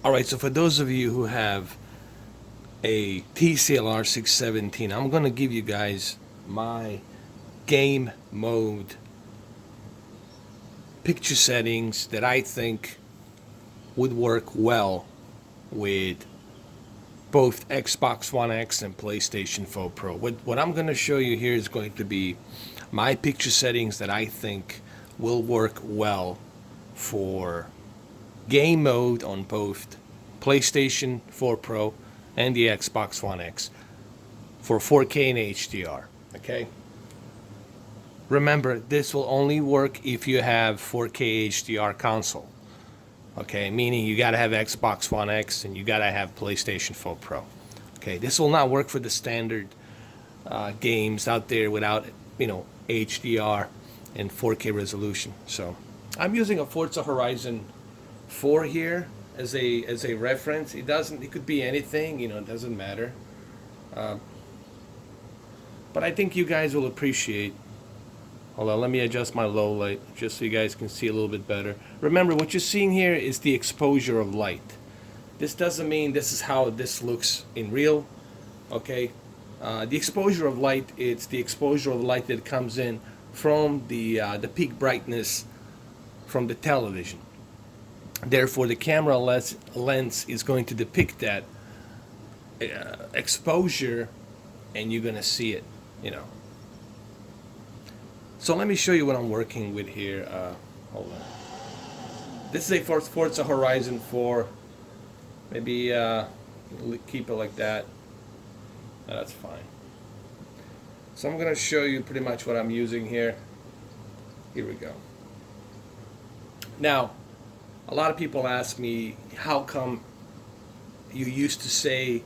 All right, so for those of you who have a TCL R617, I'm going to give you guys my game mode picture settings that I think would work well with both Xbox One X and PlayStation 4 Pro. What I'm going to show you here is going to be my picture settings that I think will work well for game mode on both PlayStation 4 Pro and the Xbox One X for 4K and HDR. Okay? Remember, this will only work if you have 4K HDR console. Okay, meaning you got to have Xbox One X and you got to have PlayStation 4 Pro. Okay, this will not work for the standard games out there without, HDR and 4K resolution. So I'm using a Forza Horizon 4 here as a reference. It could be anything, it doesn't matter. But I think you guys will appreciate. Hold on, let me adjust my low light just so you guys can see a little bit better. Remember, what you're seeing here is the exposure of light. This doesn't mean this is how this looks in real, okay? The exposure of light, it's the exposure of light that comes in from the peak brightness from the television. Therefore, the camera lens is going to depict that exposure, and you're going to see it. So let me show you what I'm working with here. Hold on. This is a Forza Horizon 4. Maybe keep it like that. That's fine. So I'm going to show you pretty much what I'm using here. Here we go. Now, a lot of people ask me, how come you used to say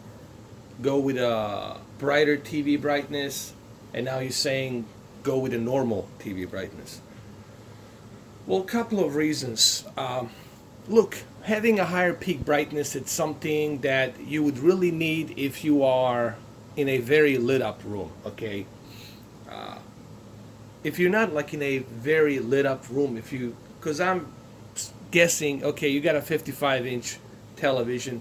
go with a brighter TV brightness, and now you're saying go with a normal TV brightness? Well, a couple of reasons. Look, having a higher peak brightness, it's something that you would really need if you are in a very lit up room, okay? If you're not like in a very lit up room, because I'm guessing, okay, you got a 55-inch television,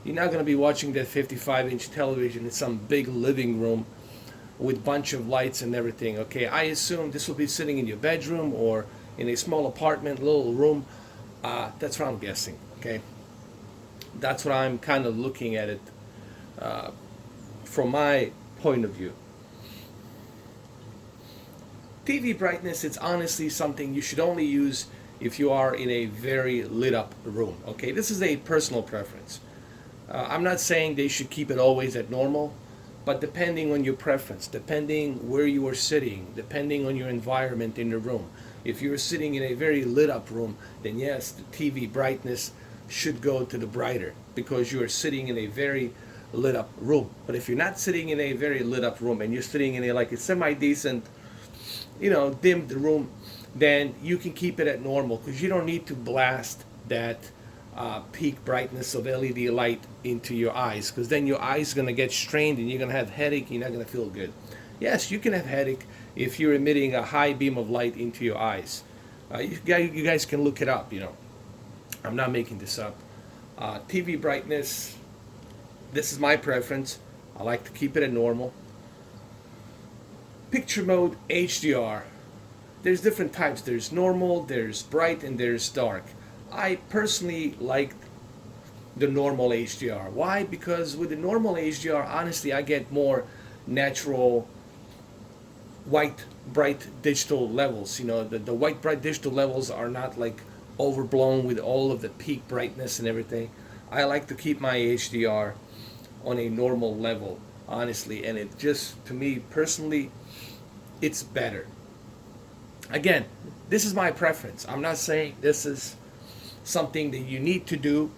you're not going to be watching that 55-inch television in some big living room with bunch of lights and everything. Okay, I assume this will be sitting in your bedroom or in a small apartment, little room. That's what I'm guessing. Okay, that's what I'm kind of looking at it from my point of view. TV brightness, it's honestly something you should only use if you are in a very lit up room. Okay, this is a personal preference. I'm not saying they should keep it always at normal, but depending on your preference, depending where you are sitting, depending on your environment in the room. If you're sitting in a very lit up room, then yes, the TV brightness should go to the brighter because you are sitting in a very lit up room. But if you're not sitting in a very lit up room and you're sitting in a semi decent, dimmed room, then you can keep it at normal because you don't need to blast that peak brightness of LED light into your eyes, because then your eyes going to get strained and you're going to have headache. You're not going to feel good. Yes, you can have headache if you're emitting a high beam of light into your eyes. You guys can look it up. I'm not making this up. TV brightness, this is my preference. I like to keep it at normal. Picture mode, HDR. There's different types. There's normal, there's bright, and there's dark. I personally like the normal HDR. Why? Because with the normal HDR, honestly, I get more natural white bright digital levels. The white bright digital levels are not like overblown with all of the peak brightness and everything. I like to keep my HDR on a normal level, honestly, and it just, to me personally, it's better. Again, this is my preference. I'm not saying this is something that you need to do.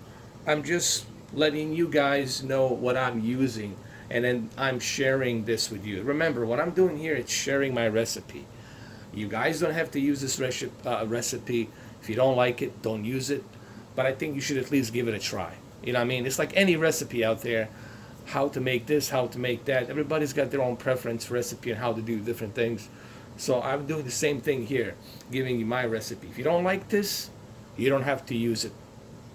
I'm just letting you guys know what I'm using, and then I'm sharing this with you. Remember, what I'm doing here is sharing my recipe. You guys don't have to use this recipe. If you don't like it, don't use it. But I think you should at least give it a try. You know what I mean? It's like any recipe out there. How to make this, how to make that. Everybody's got their own preference recipe and how to do different things. So I'm doing the same thing here, giving you my recipe. If you don't like this, you don't have to use it.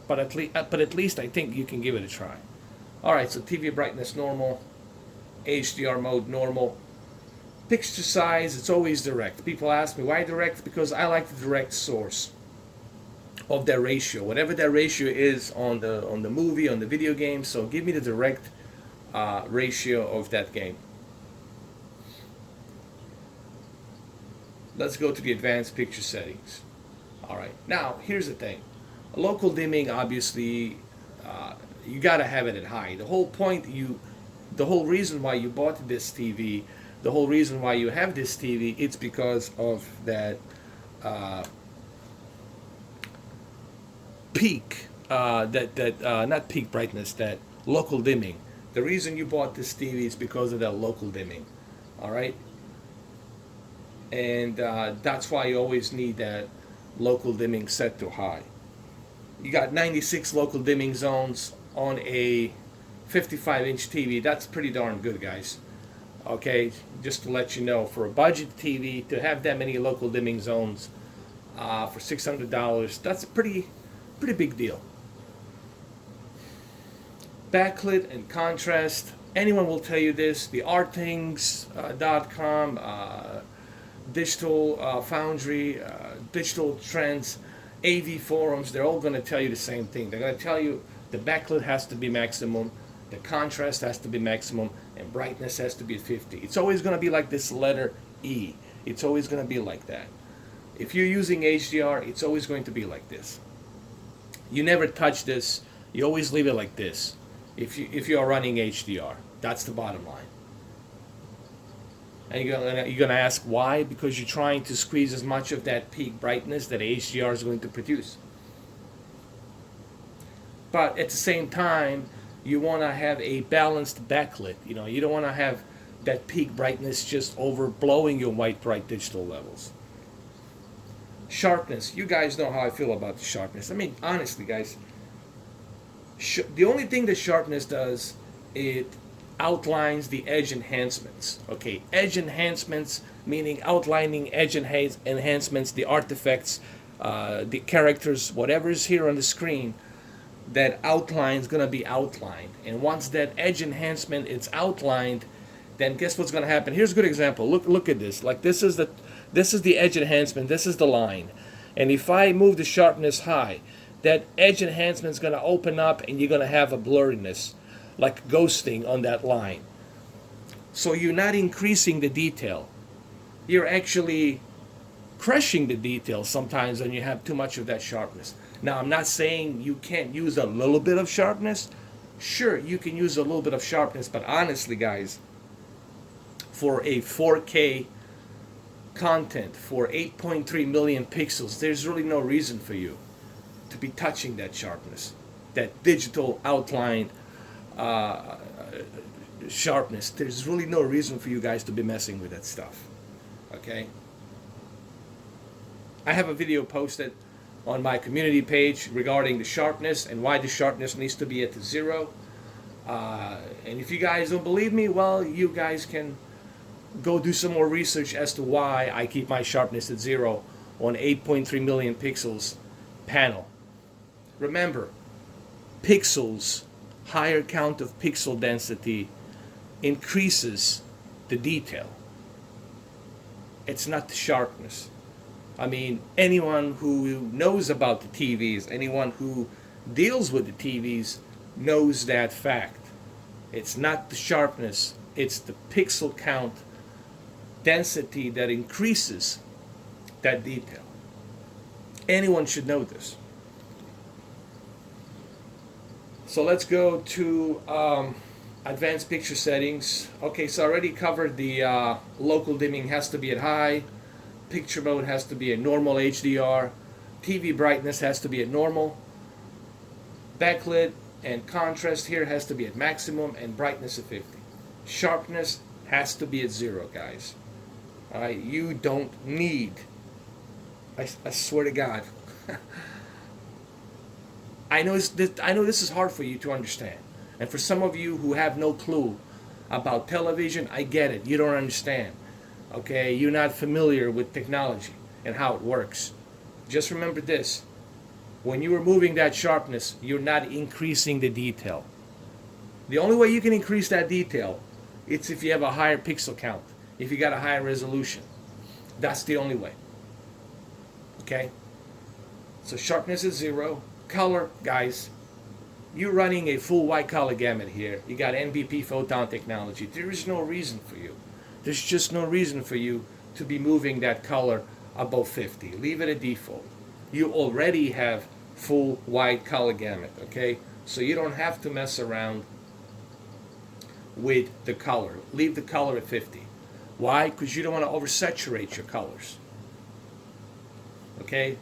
but at least I think you can give it a try. All right, so TV brightness normal, HDR mode normal. Picture size, it's always direct. People ask me why direct, because I like the direct source of that ratio, whatever that ratio is on the movie, on the video game. So give me the direct ratio of that game. Let's go to the advanced picture settings. All right, now here's the thing. Local dimming, obviously, you gotta have it at high. The whole reason why you bought this TV, the whole reason why you have this TV, it's because of that peak, not peak brightness, that local dimming. The reason you bought this TV is because of that local dimming. All right, and that's why you always need that local dimming set to high. You got 96 local dimming zones on a 55-inch TV. That's pretty darn good, guys. Okay, just to let you know, for a budget TV to have that many local dimming zones for $600, that's a pretty big deal. Backlit and contrast. Anyone will tell you this. The artthings.com, Digital Foundry, Digital Trends, AV forums, they're all going to tell you the same thing. They're going to tell you the backlit has to be maximum, the contrast has to be maximum, and brightness has to be 50. It's always going to be like this letter E. It's always going to be like that. If you're using HDR, it's always going to be like this. You never touch this. You always leave it like this. If you are running HDR, that's the bottom line. And you're gonna ask why? Because you're trying to squeeze as much of that peak brightness that HDR is going to produce. But at the same time, you want to have a balanced backlit. You don't want to have that peak brightness just overblowing your white bright digital levels. Sharpness. You guys know how I feel about the sharpness. I mean, honestly, guys, the only thing that sharpness does, it outlines the edge enhancements. Okay, edge enhancements, meaning outlining edge enhancements, the artifacts, the characters, whatever is here on the screen, that outline is going to be outlined. And once that edge enhancement is outlined, then guess what's going to happen? Here's a good example. Look at this. Like this is the edge enhancement. This is the line. And if I move the sharpness high, that edge enhancement is going to open up, and you're going to have a blurriness, like ghosting on that line. So you're not increasing the detail. You're actually crushing the detail sometimes when you have too much of that sharpness. Now, I'm not saying you can't use a little bit of sharpness. Sure, you can use a little bit of sharpness, but honestly, guys, for a 4K content, for 8.3 million pixels, there's really no reason for you to be touching that sharpness, that digital outline sharpness. There's really no reason for you guys to be messing with that stuff. Okay? I have a video posted on my community page regarding the sharpness and why the sharpness needs to be at the 0. And if you guys don't believe me, well, you guys can go do some more research as to why I keep my sharpness at 0 on 8.3 million pixels panel. Remember, pixels, higher count of pixel density increases the detail. It's not the sharpness. I mean, anyone who knows about the TVs, anyone who deals with the TVs knows that fact. It's not the sharpness, it's the pixel count density that increases that detail. Anyone should know this. So let's go to advanced picture settings. Okay, so I already covered the local dimming has to be at high. Picture mode has to be at normal HDR. TV brightness has to be at normal. Backlit and contrast here has to be at maximum, and brightness at 50. Sharpness has to be at 0, guys. Alright, you don't need, I swear to God, I know this is hard for you to understand. And for some of you who have no clue about television, I get it. You don't understand. Okay, you're not familiar with technology and how it works. Just remember this. When you are moving that sharpness, you're not increasing the detail. The only way you can increase that detail, it's if you have a higher pixel count, if you got a higher resolution. That's the only way. Okay? So sharpness is 0. Color, guys, you're running a full white color gamut here. You got NBP photon technology. There is no reason for you. There's just no reason for you to be moving that color above 50. Leave it at default. You already have full white color gamut, okay? So you don't have to mess around with the color. Leave the color at 50. Why? Because you don't want to oversaturate your colors. Okay?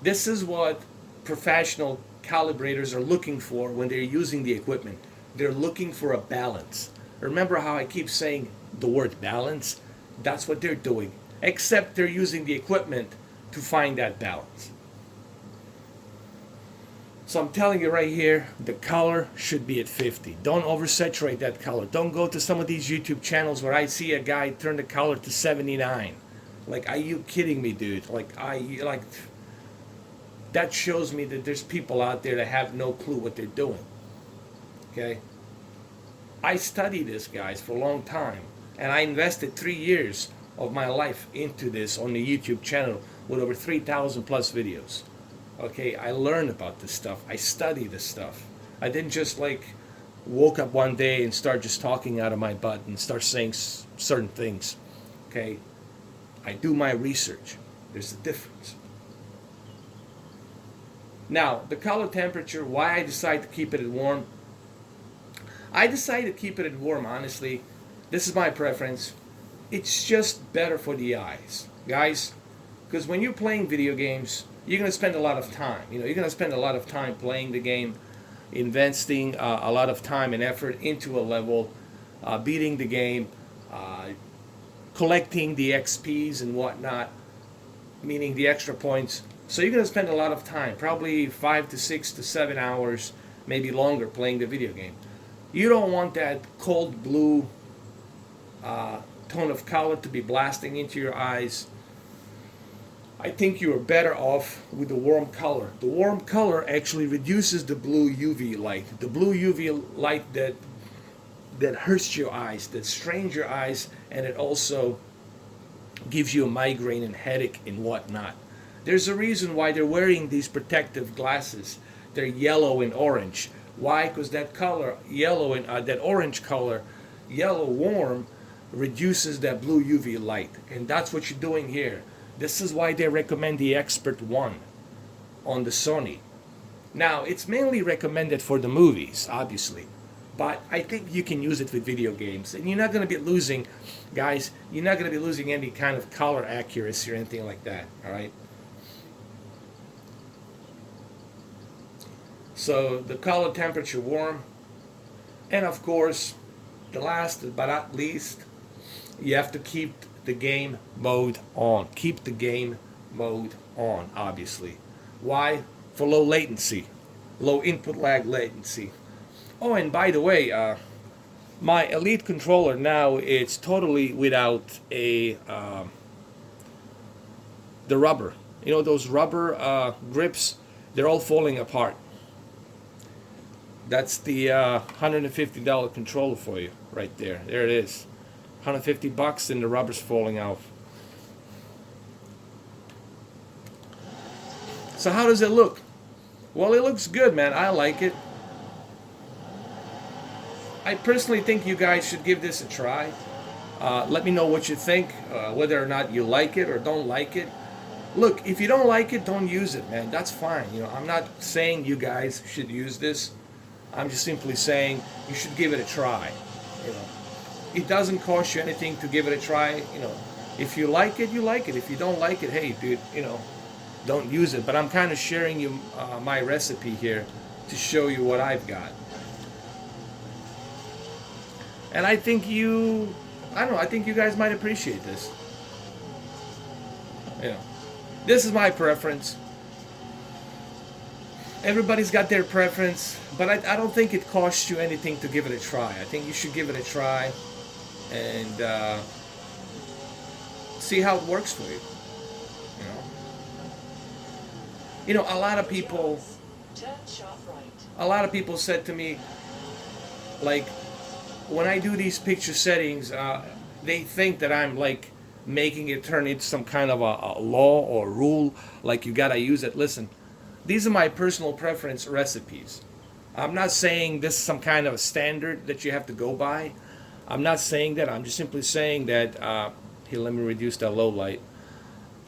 This is what professional calibrators are looking for when they're using the equipment. They're looking for a balance. Remember how I keep saying the word balance? That's what they're doing. Except they're using the equipment to find that balance. So I'm telling you right here, the color should be at 50. Don't oversaturate that color. Don't go to some of these YouTube channels where I see a guy turn the color to 79. Like, are you kidding me, dude? That shows me that there's people out there that have no clue what they're doing. Okay? I studied this, guys, for a long time. And I invested 3 years of my life into this on the YouTube channel with over 3,000 plus videos. Okay, I learned about this stuff. I study this stuff. I didn't just woke up one day and start just talking out of my butt and start saying certain things. Okay, I do my research. There's a difference. Now, the color temperature, why I decide to keep it at warm. I decided to keep it at warm, honestly. This is my preference. It's just better for the eyes, guys. Because when you're playing video games, you're going to spend a lot of time. You're going to spend a lot of time playing the game, investing a lot of time and effort into a level, beating the game, collecting the XPs and whatnot, meaning the extra points. So you're going to spend a lot of time, probably 5 to 6 to 7 hours, maybe longer, playing the video game. You don't want that cold blue tone of color to be blasting into your eyes. I think you are better off with the warm color. The warm color actually reduces the blue UV light. The blue UV light that hurts your eyes, that strains your eyes, and it also gives you a migraine and headache and whatnot. There's a reason why they're wearing these protective glasses. They're yellow and orange. Why? Because that color, yellow and that orange color, yellow warm, reduces that blue UV light. And that's what you're doing here. This is why they recommend the Expert 1 on the Sony. Now, it's mainly recommended for the movies, obviously. But I think you can use it with video games. And you're not going to be losing, guys, you're not going to be losing any kind of color accuracy or anything like that, all right? So the color temperature warm. And of course, the last but not least, you have to keep the game mode on. Keep the game mode on, obviously. Why? For low latency. Low input lag latency. Oh, and by the way, my Elite controller now, it's totally without the rubber. You know, those rubber grips, they're all falling apart. That's the $150 controller for you right there. There it is. $150 and the rubber's falling off. So how does it look? Well, it looks good, man. I like it. I personally think you guys should give this a try. Let me know what you think, whether or not you like it or don't like it. Look, if you don't like it, don't use it, man. That's fine. You know, I'm not saying you guys should use this. I'm just simply saying you should give it a try. You know, it doesn't cost you anything to give it a try. You know, if you like it, you like it. If you don't like it, hey, dude, you know, don't use it. But I'm kind of sharing you my recipe here to show you what I've got. And I think I think you guys might appreciate this. You know, this is my preference. Everybody's got their preference, but I don't think it costs you anything to give it a try. I think you should give it a try and see how it works for you. You know. You know, a lot of people said to me, like, when I do these picture settings, they think that I'm like making it turn into some kind of a law or rule, like you gotta use it. Listen, these are my personal preference recipes. I'm not saying this is some kind of a standard that you have to go by. I'm not saying that. I'm just simply saying that. Here, let me reduce that low light.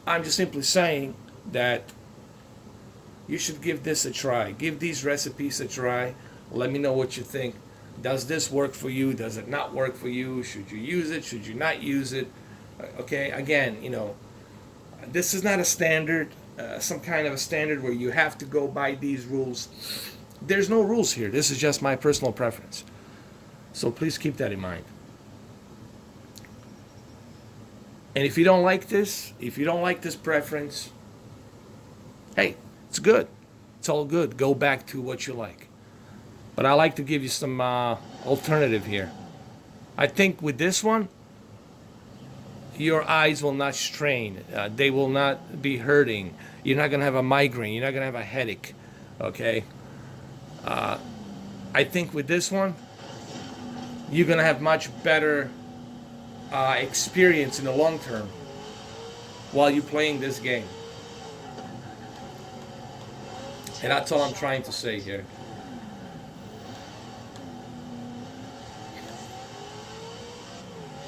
I'm just simply saying that you should give this a try. Give these recipes a try. Let me know what you think. Does this work for you? Does it not work for you? Should you use it? Should you not use it? Okay, again, you know, this is not a standard, some kind of a standard where you have to go by these rules. There's no rules here. This is just my personal preference. So please keep that in mind. And if you don't like this, if you don't like this preference, hey, it's good. It's all good. Go back to what you like. But I like to give you some alternative here. I think with this one, your eyes will not strain. They will not be hurting. You're not going to have a migraine. You're not going to have a headache. Okay? I think with this one, you're going to have much better experience in the long term while you're playing this game. And that's all I'm trying to say here.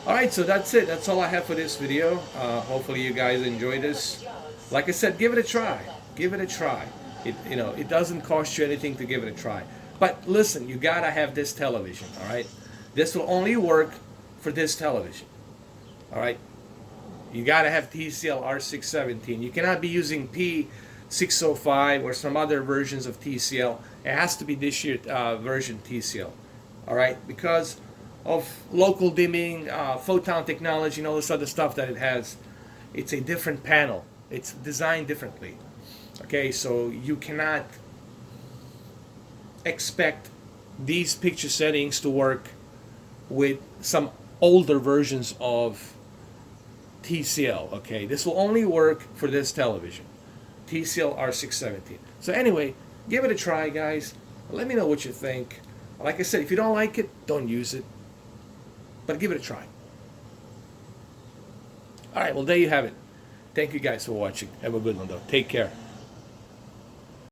Alright, so that's it. That's all I have for this video. Hopefully you guys enjoy this. Like I said, give it a try. Give it a try. It doesn't cost you anything to give it a try. But listen, you gotta have this television, alright? This will only work for this television. Alright? You gotta have TCL R617. You cannot be using P605 or some other versions of TCL. It has to be this year version TCL. Alright? Because of local dimming, photon technology, and all this other stuff that it has. It's a different panel. It's designed differently. Okay, so you cannot expect these picture settings to work with some older versions of TCL. Okay, this will only work for this television, TCL R617. So anyway, give it a try, guys. Let me know what you think. Like I said, if you don't like it, don't use it. But give it a try. Alright, well there you have it. Thank you guys for watching. Have a good one though. Take care.